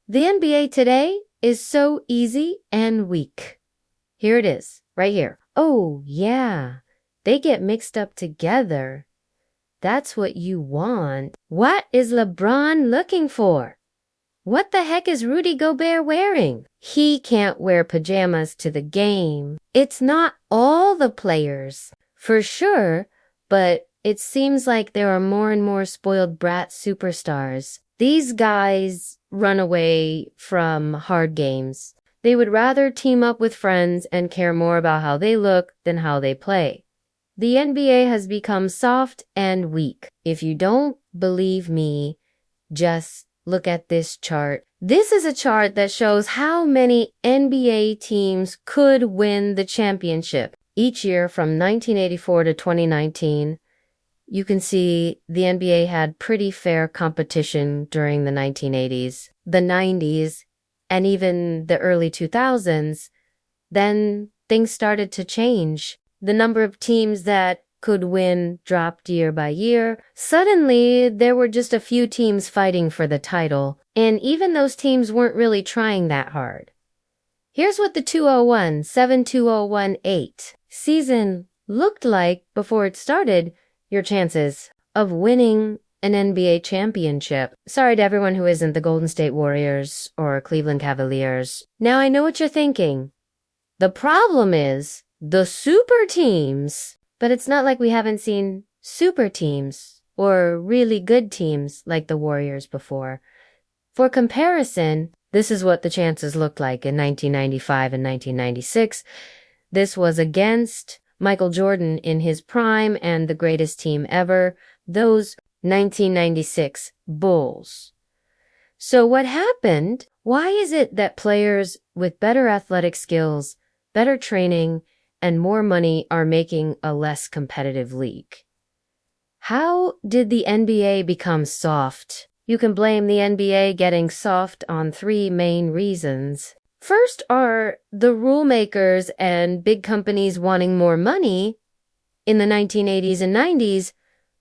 The NBA today is so easy and weak. Here it is, right here. Oh, yeah, they get mixed up together. That's what you want. What is LeBron looking for? What the heck is Rudy Gobert wearing? He can't wear pajamas to the game. It's not all the players, for sure, but it seems like there are more and more spoiled brat superstars. These guys run away from hard games. They would rather team up with friends and care more about how they look than how they play. The NBA has become soft and weak. If you don't believe me, just look at this chart. This is a chart that shows how many NBA teams could win the championship each year from 1984 to 2019. You can see the NBA had pretty fair competition during the 1980s, the 90s, and even the early 2000s. Then things started to change. The number of teams that could win dropped year by year. Suddenly, there were just a few teams fighting for the title, and even those teams weren't really trying that hard. Here's what the 2001-7-2018 season looked like before it started. Your chances of winning an NBA championship. Sorry to everyone who isn't the Golden State Warriors or Cleveland Cavaliers. Now I know what you're thinking. The problem is the super teams. But it's not like we haven't seen super teams or really good teams like the Warriors before. For comparison, this is what the chances looked like in 1995 and 1996. This was against Michael Jordan in his prime and the greatest team ever, those 1996 Bulls. So what happened? Why is it that players with better athletic skills, better training, and more money are making a less competitive league? How did the NBA become soft? You can blame the NBA getting soft on three main reasons. First are the rule makers and big companies wanting more money. In the 1980s and 90s,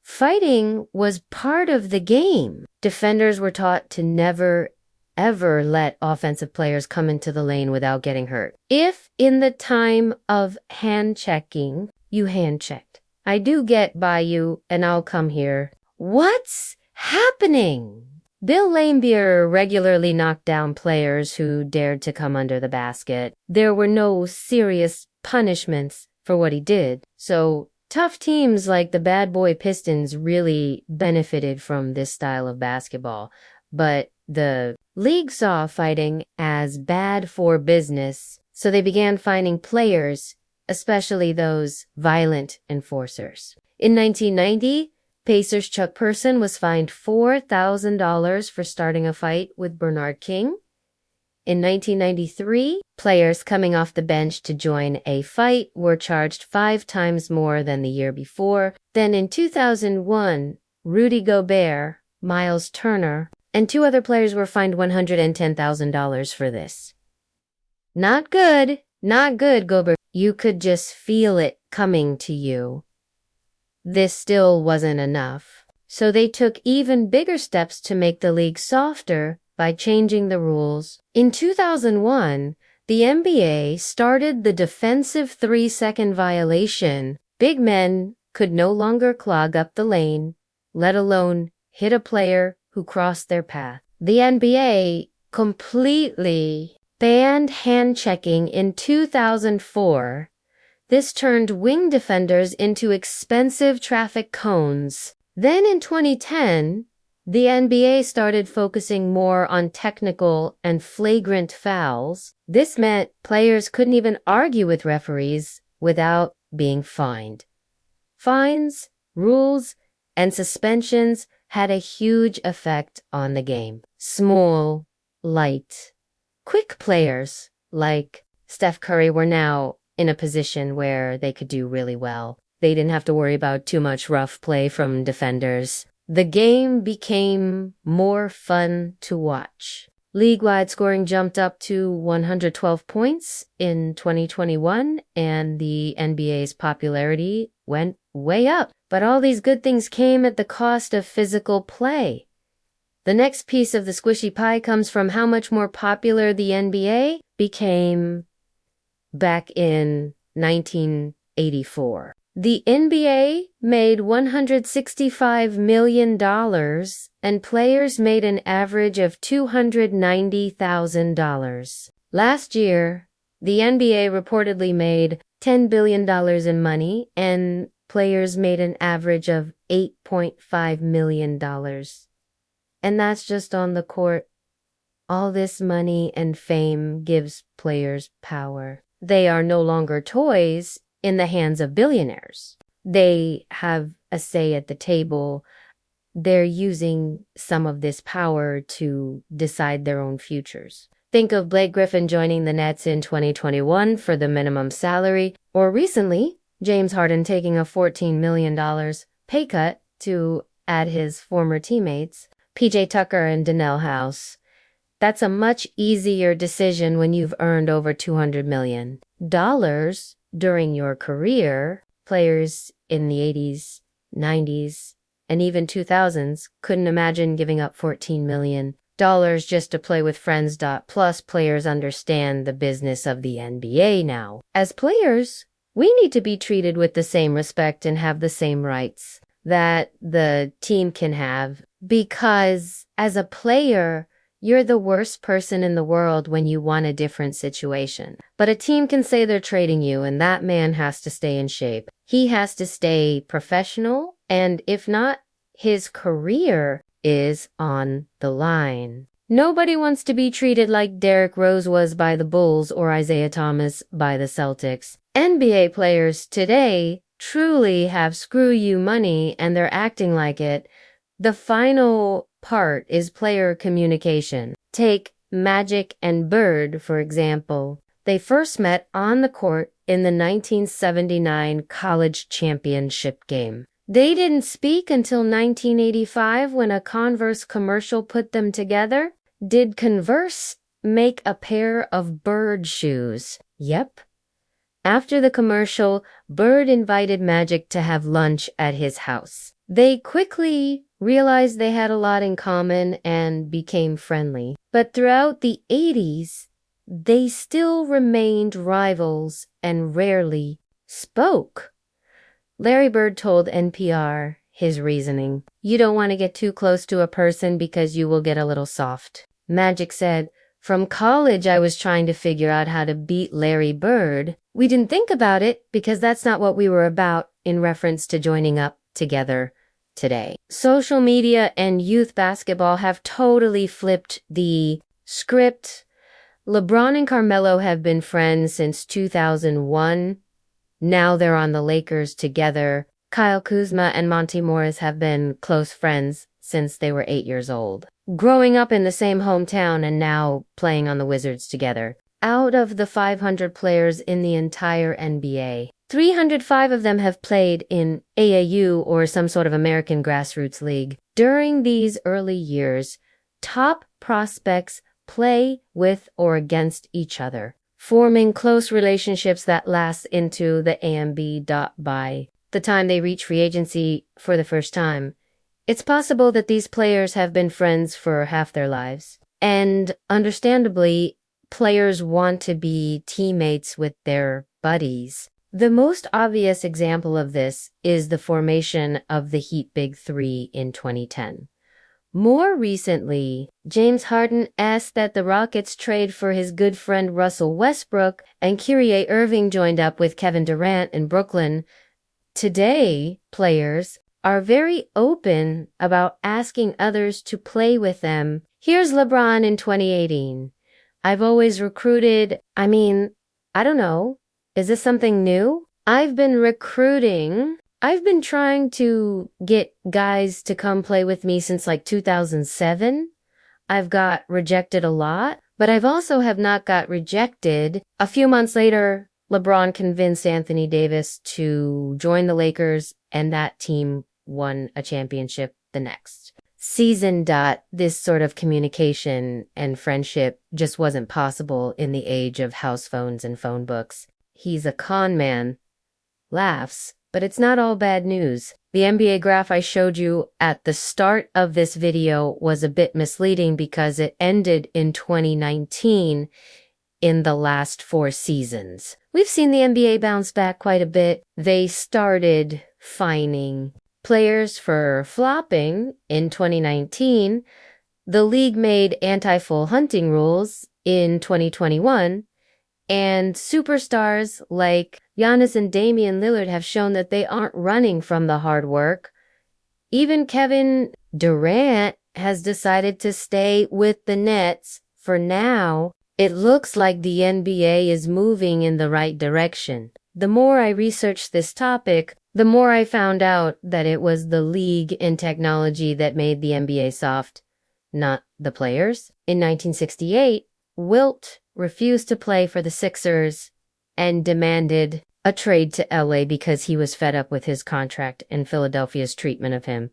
fighting was part of the game. Defenders were taught to never ever let offensive players come into the lane without getting hurt. If in the time of hand checking, you hand checked, I do get by you and I'll come here. What's happening? Bill Laimbeer regularly knocked down players who dared to come under the basket. There were no serious punishments for what he did. So tough teams like the bad boy Pistons really benefited from this style of basketball. But the league saw fighting as bad for business, so they began fining players, especially those violent enforcers. In 1990, Pacers' Chuck Person was fined $4,000 for starting a fight with Bernard King. In 1993, players coming off the bench to join a fight were charged 5 times more than the year before. Then in 2001, Rudy Gobert, Miles Turner, and 2 other players were fined $110,000 for this. Not good, Gobert. You could just feel it coming to you. This still wasn't enough. So they took even bigger steps to make the league softer by changing the rules. In 2001, the NBA started the defensive 3-second violation. Big men could no longer clog up the lane, let alone hit a player who crossed their path. The NBA completely banned hand checking in 2004. This turned wing defenders into expensive traffic cones. Then in 2010, the NBA started focusing more on technical and flagrant fouls. This meant players couldn't even argue with referees without being fined. Fines, rules, and suspensions had a huge effect on the game. Small, light, quick players like Steph Curry were now in a position where they could do really well. They didn't have to worry about too much rough play from defenders. The game became more fun to watch. League-wide scoring jumped up to 112 points in 2021, and the NBA's popularity went way up. But all these good things came at the cost of physical play. The next piece of the squishy pie comes from how much more popular the NBA became back in 1984. The NBA made $165 million and players made an average of $290,000. Last year, the NBA reportedly made $10 billion in money and players made an average of $8.5 million. And that's just on the court. All this money and fame gives players power. They are no longer toys in the hands of billionaires. They have a say at the table. They're using some of this power to decide their own futures. Think of Blake Griffin joining the Nets in 2021 for the minimum salary, or recently, James Harden taking a $14 million pay cut to add his former teammates, PJ Tucker and Donnell House. That's a much easier decision when you've earned over $200 million during your career. Players in the 80s, 90s, and even 2000s couldn't imagine giving up $14 million just to play with friends. Plus, players understand the business of the NBA now. As players, we need to be treated with the same respect and have the same rights that the team can have, because as a player, you're the worst person in the world when you want a different situation. But a team can say they're trading you, and that man has to stay in shape. He has to stay professional, and if not, his career is on the line. Nobody wants to be treated like Derrick Rose was by the Bulls or Isaiah Thomas by the Celtics. NBA players today truly have screw you money, and they're acting like it. The final part is player communication. Take Magic and Bird, for example. They first met on the court in the 1979 college championship game. They didn't speak until 1985 when a Converse commercial put them together. Did Converse make a pair of Bird shoes? Yep. After the commercial, Bird invited Magic to have lunch at his house. They quickly realized they had a lot in common and became friendly. But throughout the 80s, they still remained rivals and rarely spoke. Larry Bird told NPR his reasoning. You don't want to get too close to a person because you will get a little soft. Magic said, from college I was trying to figure out how to beat Larry Bird. We didn't think about it because that's not what we were about, in reference to joining up together today. Social media and youth basketball have totally flipped the script. LeBron and Carmelo have been friends since 2001. Now they're on the Lakers together. Kyle Kuzma and Monty Morris have been close friends since they were 8 years old. Growing up in the same hometown and now playing on the Wizards together. Out of the 500 players in the entire NBA, 305 of them have played in AAU or some sort of American grassroots league. During these early years, top prospects play with or against each other, forming close relationships that last into the AMB. By the time they reach free agency for the first time, it's possible that these players have been friends for half their lives. And understandably, players want to be teammates with their buddies. The most obvious example of this is the formation of the Heat Big Three in 2010. More recently, James Harden asked that the Rockets trade for his good friend Russell Westbrook, and Kyrie Irving joined up with Kevin Durant in Brooklyn. Today, players are very open about asking others to play with them. Here's LeBron in 2018. I've always recruited, I don't know. Is this something new? I've been trying to get guys to come play with me since like 2007. I've got rejected a lot, but I've also have not got rejected. A few months later, LeBron convinced Anthony Davis to join the Lakers, and that team won a championship the next season. This sort of communication and friendship just wasn't possible in the age of house phones and phone books. He's a con man. Laughs. But it's not all bad news. The NBA graph I showed you at the start of this video was a bit misleading because it ended in 2019 in the last 4 seasons. We've seen the NBA bounce back quite a bit. They started fining players for flopping in 2019. The league made anti-full hunting rules in 2021. And superstars like Giannis and Damian Lillard have shown that they aren't running from the hard work. Even Kevin Durant has decided to stay with the Nets for now. It looks like the NBA is moving in the right direction. The more I researched this topic, the more I found out that it was the league and technology that made the NBA soft, not the players. In 1968, Wilt refused to play for the Sixers and demanded a trade to LA because he was fed up with his contract and Philadelphia's treatment of him.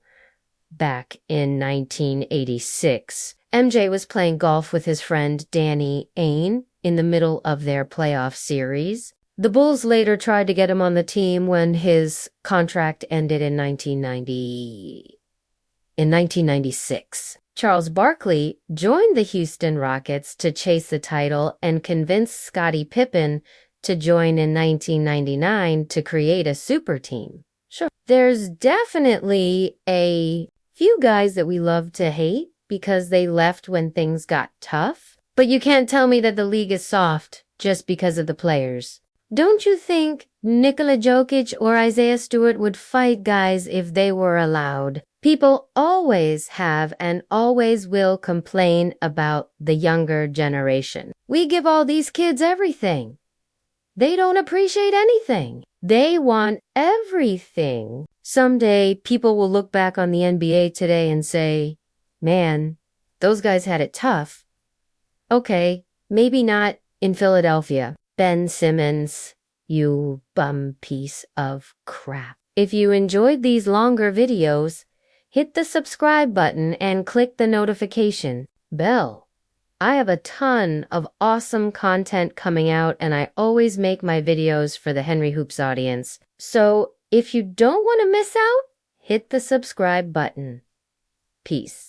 Back in 1986, MJ was playing golf with his friend Danny Ainge in the middle of their playoff series. The Bulls later tried to get him on the team when his contract ended in 1996. Charles Barkley joined the Houston Rockets to chase the title and convinced Scottie Pippen to join in 1999 to create a super team. Sure, there's definitely a few guys that we love to hate because they left when things got tough, but you can't tell me that the league is soft just because of the players. Don't you think Nikola Jokic or Isaiah Stewart would fight guys if they were allowed? People always have and always will complain about the younger generation. We give all these kids everything. They don't appreciate anything. They want everything. Someday, people will look back on the NBA today and say, man, those guys had it tough. Okay, maybe not in Philadelphia. Ben Simmons, you bum piece of crap. If you enjoyed these longer videos, hit the subscribe button and click the notification bell. I have a ton of awesome content coming out, and I always make my videos for the Henry Hoops audience. So if you don't want to miss out, hit the subscribe button. Peace.